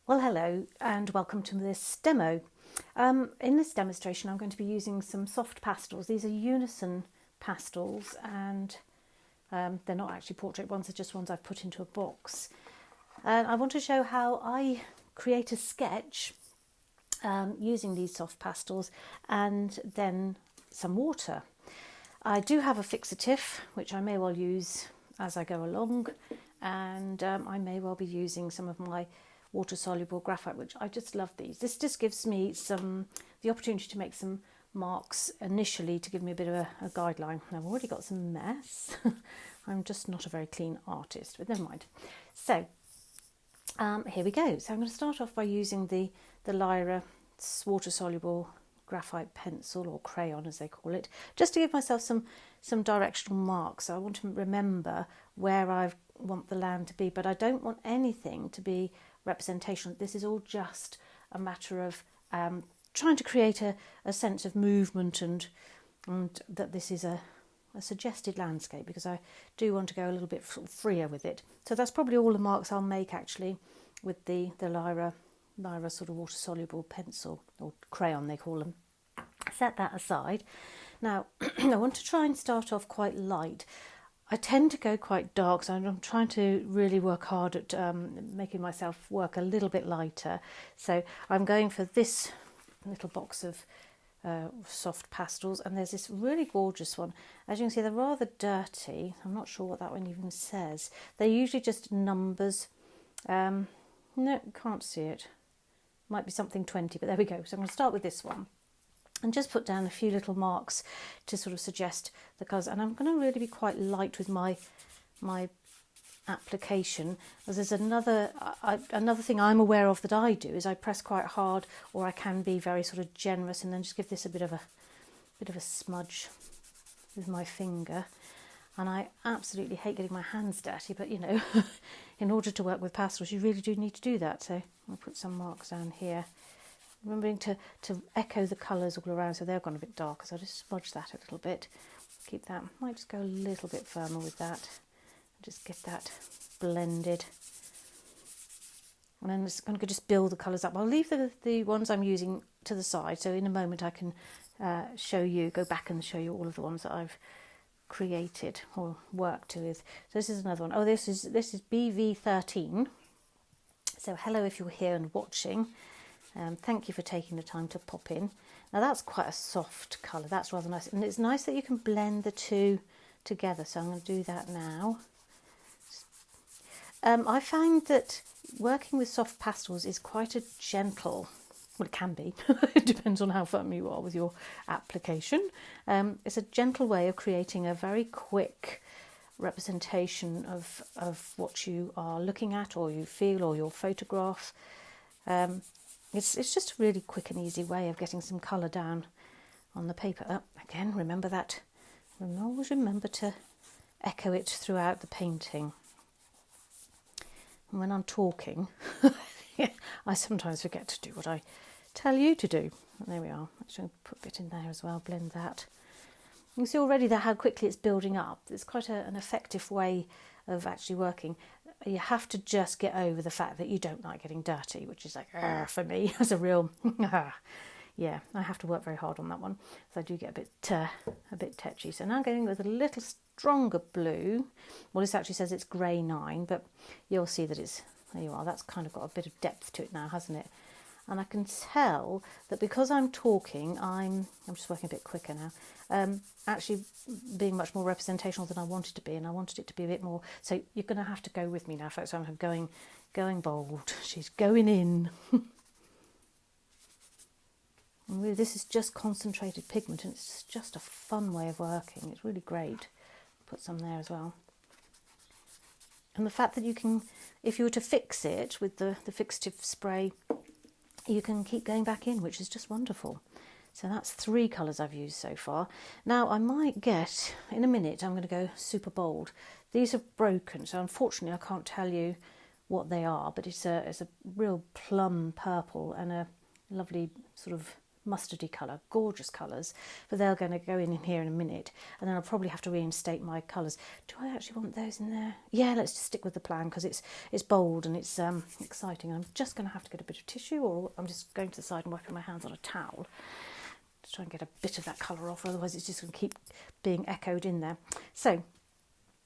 Well, hello and welcome to this demo. In this demonstration I'm going to be using some soft pastels. These are Unison pastels and they're not actually portrait ones, they're just ones I've put into a box. And I want to show how I create a sketch using these soft pastels and then some water. I do have a fixative which I may well use as I go along, and I may well be using some of my water-soluble graphite, which I just love these. This just gives me the opportunity to make some marks initially to give me a bit of a guideline. Now, I've already got some mess. I'm just not a very clean artist, but never mind. So here we go. So I'm going to start off by using the Lyra water-soluble graphite pencil, or crayon as they call it, just to give myself some directional marks. So I want to remember where I want the land to be, but I don't want anything to be representational. This is all just a matter of trying to create a sense of movement and that this is a suggested landscape, because I do want to go a little bit freer with it. So that's probably all the marks I'll make actually with the Lyra sort of water-soluble pencil, or crayon they call them. Set that aside. Now I want to try and start off quite light. I tend to go quite dark, so I'm trying to really work hard at making myself work a little bit lighter. So I'm going for this little box of soft pastels, and there's this really gorgeous one. As you can see, they're rather dirty. I'm not sure what that one even says. They're usually just numbers. No, can't see it. Might be something 20, but there we go. So I'm going to start with this one and just put down a few little marks to sort of suggest the colours. And I'm going to really be quite light with my application, as there's another thing I'm aware of that I do is I press quite hard, or I can be very sort of generous and then just give this a bit of a smudge with my finger. And I absolutely hate getting my hands dirty, but you know, in order to work with pastels you really do need to do that. So I'll put some marks down here, remembering to echo the colours all around, so they've gone a bit darker, so I'll just smudge that a little bit. Keep that, might just go a little bit firmer with that, just get that blended. And then I'm going to just build the colours up. I'll leave the ones I'm using to the side, so in a moment I can go back and show you all of the ones that I've created or worked with. So this is another one. Oh, this is BV13. So hello if you're here and watching. Thank you for taking the time to pop in. Now that's quite a soft colour. That's rather nice, and it's nice that you can blend the two together. So I'm going to do that now. I find that working with soft pastels is quite a gentle, well, it can be, it depends on how firm you are with your application. It's a gentle way of creating a very quick representation of what you are looking at, or you feel, or your photograph. It's just a really quick and easy way of getting some colour down on the paper. Oh, again, remember that. Always remember to echo it throughout the painting. And when I'm talking, I sometimes forget to do what I tell you to do. There we are. Actually, put a bit in there as well, blend that. You can see already how quickly it's building up. It's quite an effective way of actually working. You have to just get over the fact that you don't like getting dirty, which is like, for me, as a real, yeah, I have to work very hard on that one. So I do get a bit tetchy. So now I'm going with a little stronger blue. Well, this actually says it's grey 9, but you'll see that it's, there you are, that's kind of got a bit of depth to it now, hasn't it? And I can tell that because I'm talking, I'm just working a bit quicker now, actually being much more representational than I wanted to be, and I wanted it to be a bit more. So you're going to have to go with me now, folks. I'm going bold. She's going in. And really, this is just concentrated pigment, and it's just a fun way of working. It's really great. Put some there as well. And the fact that you can, if you were to fix it with the fixative spray, you can keep going back in, which is just wonderful. So that's 3 colours I've used so far. Now I might get, in a minute, I'm going to go super bold. These are broken, so unfortunately I can't tell you what they are, but it's a real plum purple and a lovely sort of mustardy colour, gorgeous colours, but they're going to go in here in a minute, and then I'll probably have to reinstate my colours. Do I actually want those in there? Yeah, let's just stick with the plan because it's bold and it's exciting. I'm just going to have to get a bit of tissue, or I'm just going to the side and wiping my hands on a towel to try and get a bit of that colour off, otherwise it's just going to keep being echoed in there. So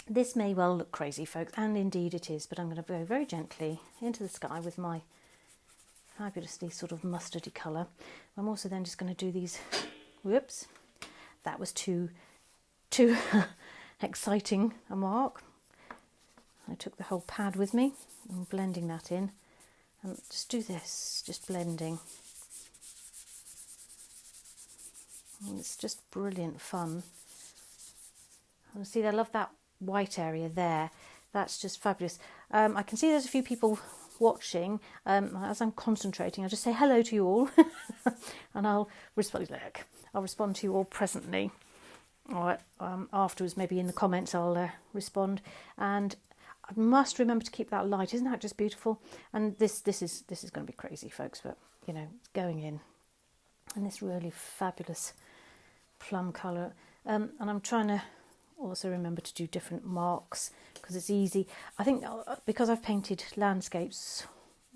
this may well look crazy, folks, and indeed it is, but I'm going to go very gently into the sky with my fabulously sort of mustardy colour. I'm also then just going to do these, whoops, that was too exciting a mark. I took the whole pad with me and blending that in, and just do this, just blending. And it's just brilliant fun. And see, I love that white area there. That's just fabulous. I can see there's a few people watching. As I'm concentrating, I'll just say hello to you all, and I'll respond. Look, I'll respond to you all presently, or afterwards, maybe in the comments, I'll respond. And I must remember to keep that light. Isn't that just beautiful? And this is going to be crazy, folks, but you know, it's going in, and this really fabulous plum colour. And I'm trying to also remember to do different marks because it's easy. I think because I've painted landscapes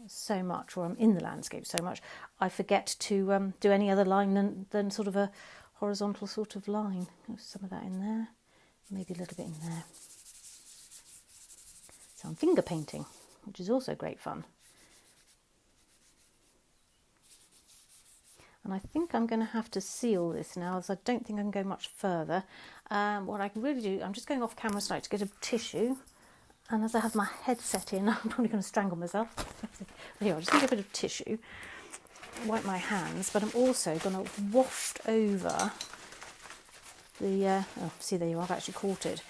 so much, or I'm in the landscape so much, I forget to do any other line than sort of a horizontal sort of line. There's some of that in there, maybe a little bit in there. So I'm finger painting, which is also great fun. And I think I'm going to have to seal this now, as I don't think I can go much further. What I can really do, I'm just going off camera slightly to get a tissue. And as I have my headset in, I'm probably going to strangle myself. Here, I'll just take a bit of tissue, wipe my hands, but I'm also going to waft over the, oh, see there you are, I've actually caught it,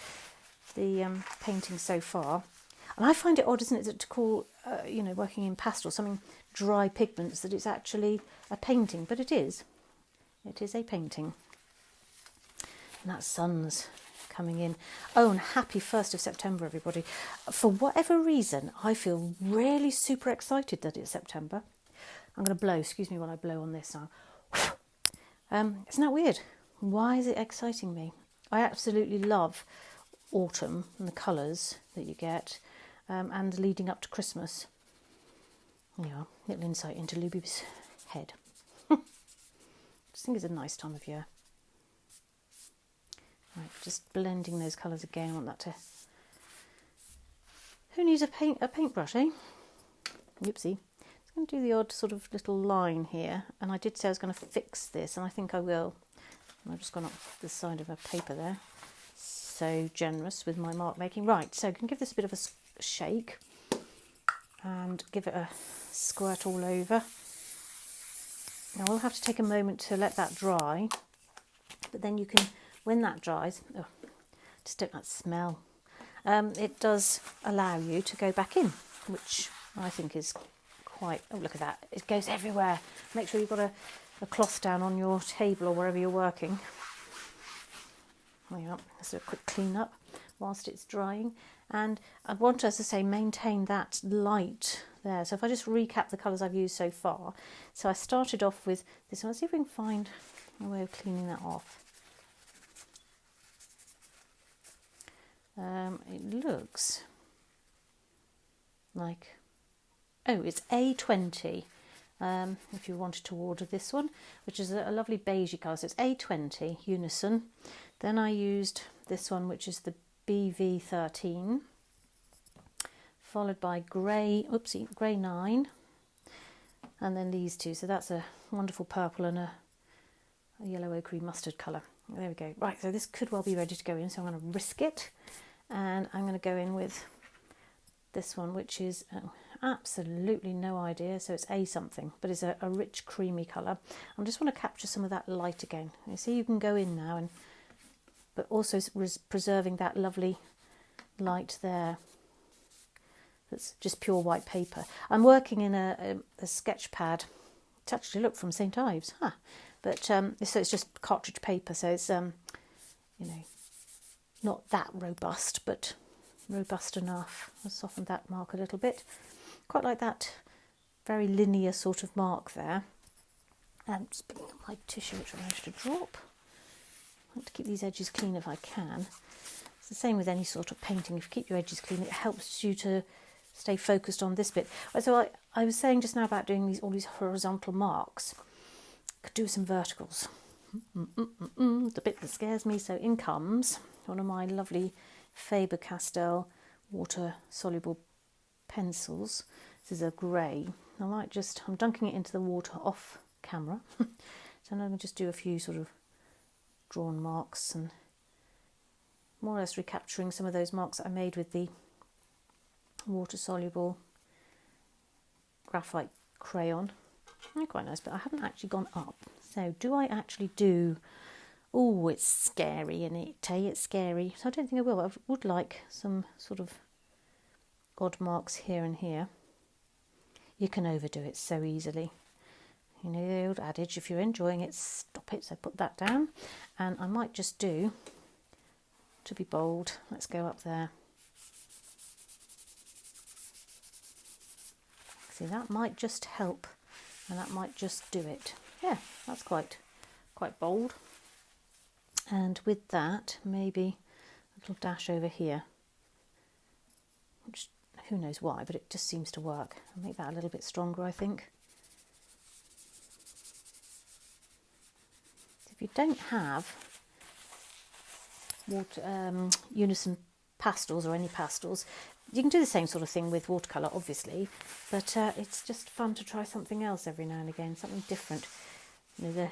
the painting so far. And I find it odd, isn't it, to call, you know, working in pastel, something dry pigments, that it's actually a painting, but it is. It is a painting. And that sun's coming in. Oh, and happy 1st of September, everybody. For whatever reason, I feel really super excited that it's September. I'm going to blow, excuse me while I blow on this now. Isn't that weird? Why is it exciting me? I absolutely love autumn and the colours that you get. And leading up to Christmas. Yeah, little insight into Louise's head. I just think it's a nice time of year. Right, just blending those colours again. I want that to... Who needs a paintbrush, eh? Oopsie. Just going to do the odd sort of little line here. And I did say I was going to fix this, and I think I will. And I've just gone up the side of a paper there. So generous with my mark making. Right, so I can give this a bit of a shake and give it a squirt all over. Now we'll have to take a moment to let that dry, but then you can, when that dries, oh, just don't that smell, it does allow you to go back in, which I think is quite, oh look at that, it goes everywhere. Make sure you've got a cloth down on your table or wherever you're working. There you are. Let's do a quick clean up whilst it's drying. And I want to, as I say, maintain that light there. So if I just recap the colours I've used so far. So I started off with this one. Let's see if we can find a way of cleaning that off. It looks like, oh, it's A20. If you wanted to order this one, which is a lovely beigey colour. So it's A20 Unison. Then I used this one, which is the BV13, followed by grey 9, and then these two. So that's a wonderful purple and a yellow ochre mustard colour. There we go. Right, so this could well be ready to go in, so I'm going to risk it, and I'm going to go in with this one, which is absolutely no idea, so it's A something, but it's a rich creamy colour. I just want to capture some of that light again. You see, you can go in now, and but also preserving that lovely light there. That's just pure white paper. I'm working in a sketch pad. It's actually, look, from St. Ives, but so it's just cartridge paper, so it's you know, not that robust, but robust enough. I'll soften that mark a little bit. Quite like that very linear sort of mark there. And just picking up my tissue, which I managed to drop. I like to keep these edges clean if I can. It's the same with any sort of painting. If you keep your edges clean, it helps you to stay focused on this bit. So I was saying just now about doing all these horizontal marks. I could do some verticals. The bit that scares me. So in comes one of my lovely Faber-Castell water-soluble pencils. This is a grey. I'm dunking it into the water off camera. So I'm going to just do a few sort of drawn marks and more or less recapturing some of those marks that I made with the water-soluble graphite crayon. They're quite nice, but I haven't actually gone up. So do I actually do... Oh, it's scary, isn't it? It's scary. So I don't think I will. I would like some sort of odd marks here and here. You can overdo it so easily. You know the old adage, if you're enjoying it, stop it. So put that down. And I might just do, to be bold, let's go up there. See, that might just help, and that might just do it. Yeah, that's quite bold. And with that, maybe a little dash over here. Which, who knows why, but it just seems to work. I'll make that a little bit stronger, I think. If you don't have Unison pastels or any pastels, you can do the same sort of thing with watercolour, obviously, but it's just fun to try something else every now and again, something different. You know,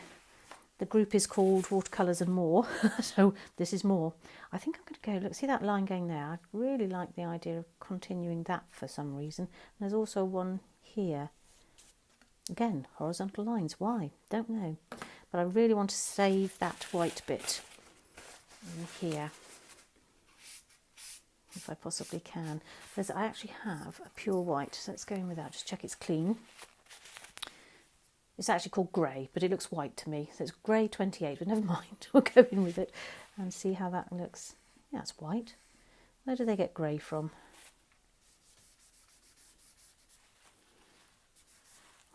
the group is called Watercolours and More, so this is more. I think I'm going to go, look, see that line going there? I really like the idea of continuing that for some reason. And there's also one here. Again, horizontal lines. Why? Don't know. But I really want to save that white bit in here, if I possibly can. I actually have a pure white, so let's go in with that. Just check it's clean. It's actually called grey, but it looks white to me. So it's grey 28, but never mind. We'll go in with it and see how that looks. Yeah, it's white. Where do they get grey from?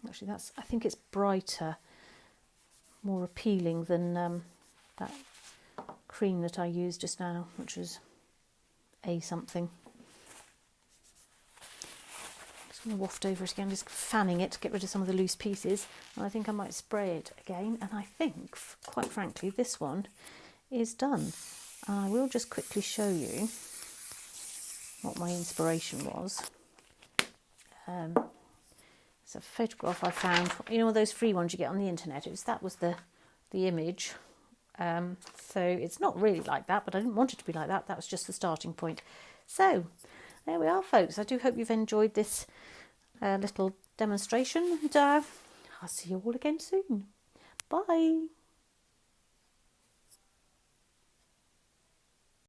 Actually, I think it's brighter, more appealing than that cream that I used just now, which was A something. Just going to waft over it again, just fanning it to get rid of some of the loose pieces. And I think I might spray it again. And I think, quite frankly, this one is done. I will just quickly show you what my inspiration was. It's a photograph I found, you know, those free ones you get on the internet. That was the image. So it's not really like that, but I didn't want it to be like that. That was just the starting point. So there we are, folks. I do hope you've enjoyed this little demonstration, and I'll see you all again soon. Bye.